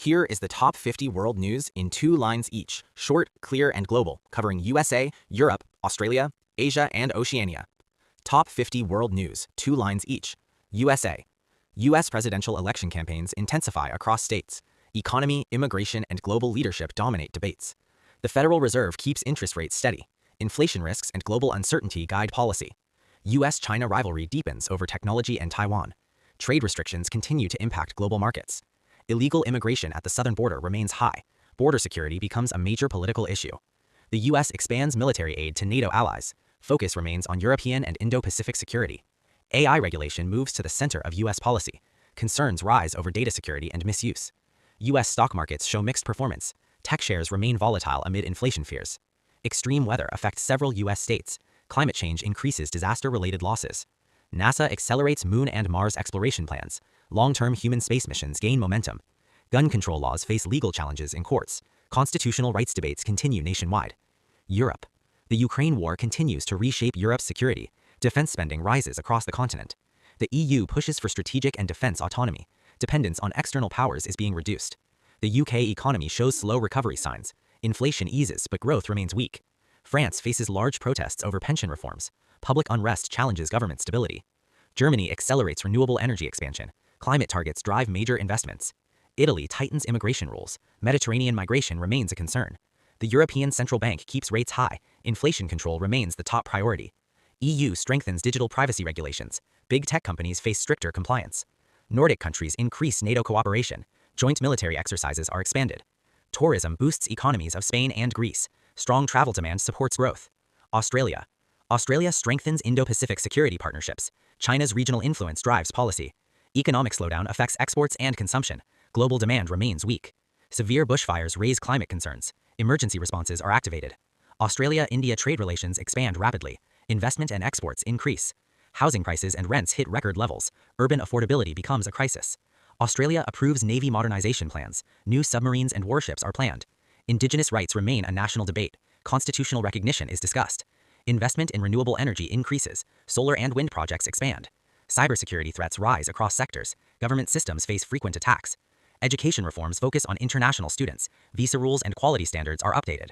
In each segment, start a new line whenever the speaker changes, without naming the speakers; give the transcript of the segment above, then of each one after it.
Here is the top 50 world news in 2 lines each, short, clear, and global, covering USA, Europe, Australia, Asia, and Oceania. Top 50 world news, 2 lines each. USA. U.S. presidential election campaigns intensify across states. Economy, immigration, and global leadership dominate debates. The Federal Reserve keeps interest rates steady. Inflation risks and global uncertainty guide policy. U.S.-China rivalry deepens over technology and Taiwan. Trade restrictions continue to impact global markets. Illegal immigration at the southern border remains high. Border security becomes a major political issue. The U.S. expands military aid to NATO allies. Focus remains on European and Indo-Pacific security. AI regulation moves to the center of U.S. policy. Concerns rise over data security and misuse. U.S. stock markets show mixed performance. Tech shares remain volatile amid inflation fears. Extreme weather affects several U.S. states. Climate change increases disaster-related losses. NASA accelerates Moon and Mars exploration plans. Long-term human space missions gain momentum. Gun control laws face legal challenges in courts. Constitutional rights debates continue nationwide. Europe. The Ukraine war continues to reshape Europe's security. Defense spending rises across the continent. The EU pushes for strategic and defense autonomy. Dependence on external powers is being reduced. The UK economy shows slow recovery signs. Inflation eases, but growth remains weak. France faces large protests over pension reforms. Public unrest challenges government stability. Germany accelerates renewable energy expansion. Climate targets drive major investments. Italy tightens immigration rules. Mediterranean migration remains a concern. The European Central Bank keeps rates high. Inflation control remains the top priority. EU strengthens digital privacy regulations. Big tech companies face stricter compliance. Nordic countries increase NATO cooperation. Joint military exercises are expanded. Tourism boosts economies of Spain and Greece. Strong travel demand supports growth. Australia. Australia strengthens Indo-Pacific security partnerships. China's regional influence drives policy. Economic slowdown affects exports and consumption. Global demand remains weak. Severe bushfires raise climate concerns. Emergency responses are activated. Australia-India trade relations expand rapidly. Investment and exports increase. Housing prices and rents hit record levels. Urban affordability becomes a crisis. Australia approves Navy modernization plans. New submarines and warships are planned. Indigenous rights remain a national debate. Constitutional recognition is discussed. Investment in renewable energy increases. Solar and wind projects expand. Cybersecurity threats rise across sectors. Government systems face frequent attacks. Education reforms focus on international students. Visa rules and quality standards are updated.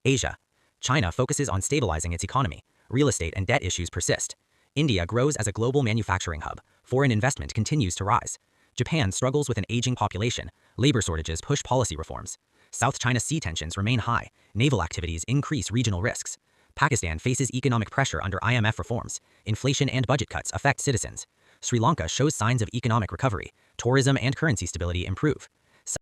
Asia. China focuses on stabilizing its economy. Real estate and debt issues persist. India grows as a global manufacturing hub. Foreign investment continues to rise. Japan struggles with an aging population. Labor shortages push policy reforms. South China Sea tensions remain high. Naval activities increase regional risks. Pakistan faces economic pressure under IMF reforms. Inflation and budget cuts affect citizens. Sri Lanka shows signs of economic recovery. Tourism and currency stability improve.